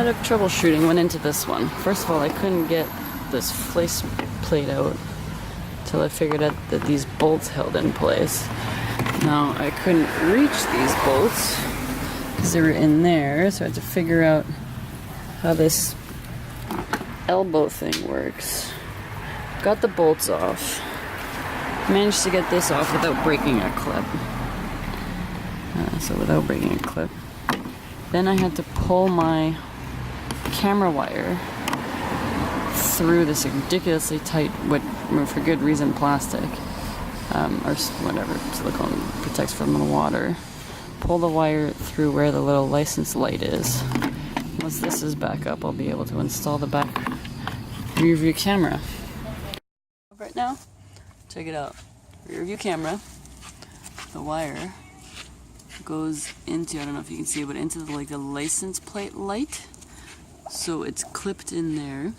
lot of troubleshooting went into this one. First of all, I couldn't get this face plate out till I figured out that these bolts held in place. Now, I couldn't reach these bolts because they were in there, so I had to figure out how this elbow thing works. Got the bolts off. Managed to get this off without breaking a clip. So without breaking a clip. Then I had to pull my camera wire through this ridiculously tight, for good reason, plastic. Or whatever, silicone protects from the water. Pull the wire through where the little license light is. Once this is back up, I'll be able to install the back rear view camera. Right now, check it out. Rear view camera. The wire goes into, I don't know if you can see it, but into the license plate light. So it's clipped in there.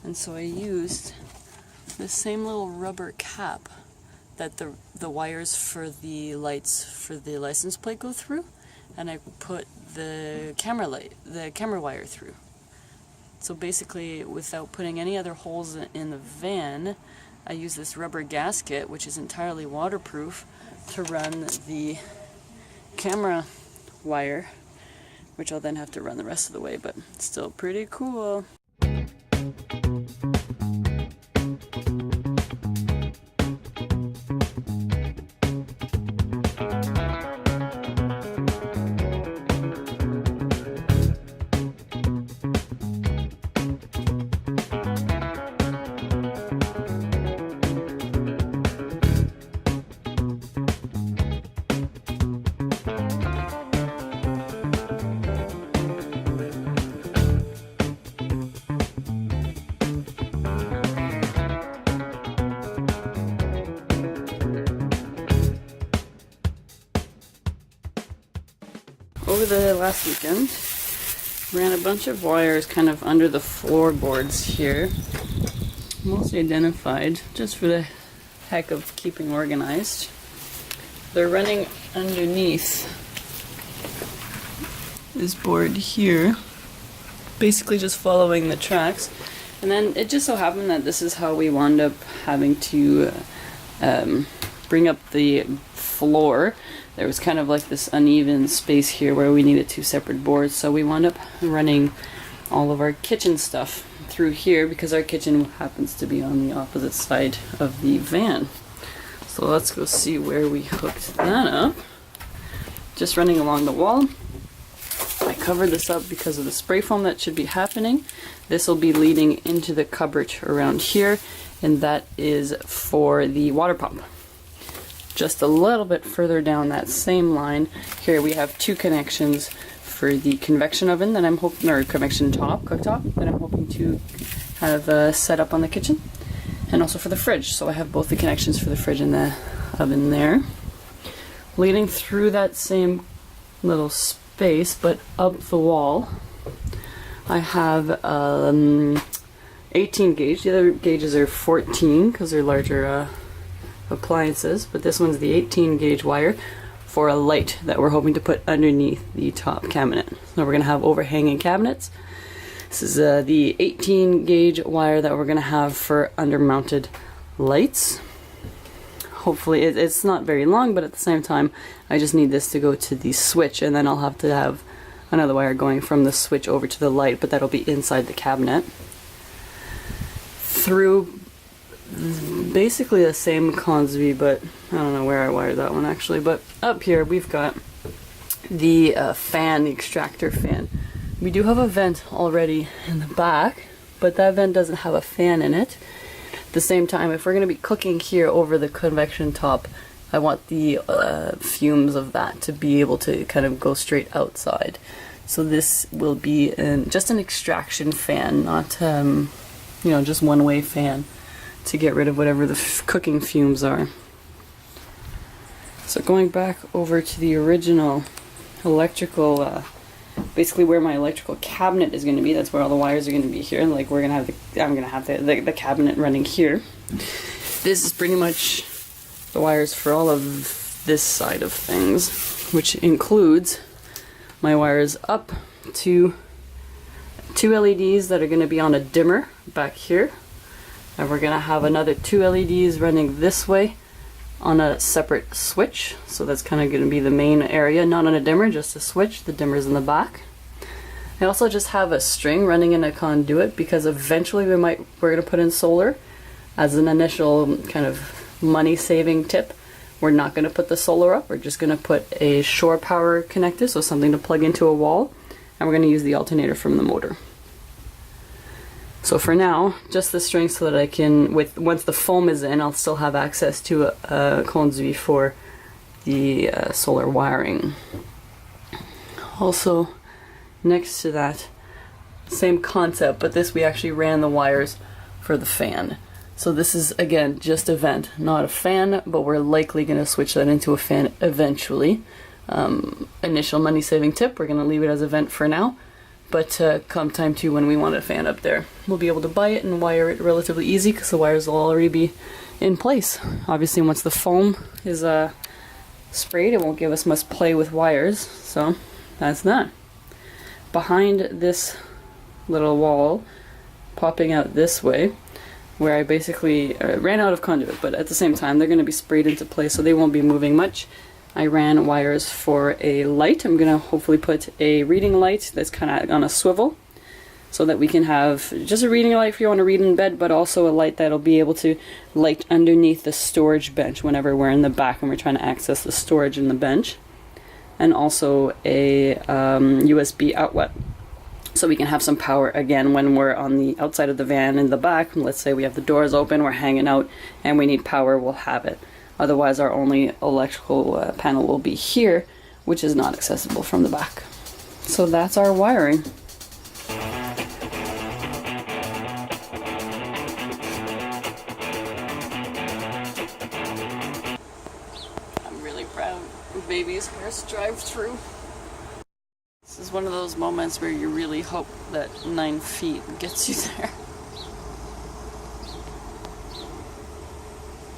And so I used the same little rubber cap that the wires for the lights for the license plate go through, and I put the camera wire through. So basically, without putting any other holes in the van, I use this rubber gasket, which is entirely waterproof, to run the camera wire, which I'll then have to run the rest of the way, but still pretty cool. Over the last weekend, ran a bunch of wires kind of under the floorboards here, mostly identified just for the heck of keeping organized. They're running underneath this board here, basically just following the tracks. And then it just so happened that this is how we wound up having to bring up the floor. There was kind of like this uneven space here where we needed two separate boards, so we wound up running all of our kitchen stuff through here because our kitchen happens to be on the opposite side of the van. So let's go see where we hooked that up. Just running along the wall. I covered this up because of the spray foam that should be happening. This will be leading into the cupboard around here, and that is for the water pump. Just a little bit further down that same line, here we have two connections for the convection oven that I'm hoping, or convection cooktop that I'm hoping to have set up on the kitchen, and also for the fridge. So I have both the connections for the fridge and the oven there. Leading through that same little space, but up the wall, I have 18 gauge. The other gauges are 14 because they're larger appliances, but this one's the 18 gauge wire for a light that we're hoping to put underneath the top cabinet. So we're going to have overhanging cabinets. This is the 18 gauge wire that we're going to have for undermounted lights. Hopefully it's not very long, but at the same time I just need this to go to the switch, and then I'll have to have another wire going from the switch over to the light, but that'll be inside the cabinet. Through basically the same consby, but I don't know where I wired that one actually, but up here we've got the fan, the extractor fan. We do have a vent already in the back, but that vent doesn't have a fan in it. At the same time, if we're going to be cooking here over the convection top, I want the fumes of that to be able to kind of go straight outside. So this will be just an extraction fan, not you know, just one-way fan, to get rid of whatever the cooking fumes are. So going back over to the original electrical, basically where my electrical cabinet is going to be, that's where all the wires are going to be here. Like we're going to have I'm going to have the cabinet running here. This is pretty much the wires for all of this side of things, which includes my wires up to 2 LEDs that are going to be on a dimmer back here, and we're going to have another 2 LEDs running this way on a separate switch. So that's kind of going to be the main area, not on a dimmer, just a switch. The dimmer's in the back. I also just have a string running in a conduit because eventually we're going to put in solar. As an initial kind of money saving tip, we're not going to put the solar up. We're just going to put a shore power connector, so something to plug into a wall, and we're going to use the alternator from the motor. So for now, just the string so that I can, once the foam is in, I'll still have access to a conduit for the solar wiring. Also, next to that, same concept, but this we actually ran the wires for the fan. So this is, again, just a vent, not a fan, but we're likely going to switch that into a fan eventually. Initial money saving tip, we're going to leave it as a vent for now, but come time to when we want a fan up there, we'll be able to buy it and wire it relatively easy because the wires will already be in place. Obviously once the foam is sprayed, it won't give us much play with wires, so that's that. Behind this little wall, popping out this way, where I basically ran out of conduit, but at the same time they're going to be sprayed into place so they won't be moving much. I ran wires for a light. I'm going to hopefully put a reading light that's kind of on a swivel so that we can have just a reading light if you want to read in bed, but also a light that'll be able to light underneath the storage bench whenever we're in the back and we're trying to access the storage in the bench. And also a USB outlet, so we can have some power again when we're on the outside of the van in the back. Let's say we have the doors open, we're hanging out, and we need power, we'll have it. Otherwise our only electrical panel will be here, which is not accessible from the back. So that's our wiring. Baby's first drive-through. This is one of those moments where you really hope that 9 feet gets you there.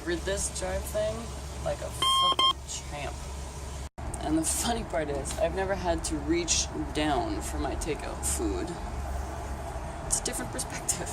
For this drive thing, like a fucking champ. And the funny part is, I've never had to reach down for my takeout food. It's a different perspective.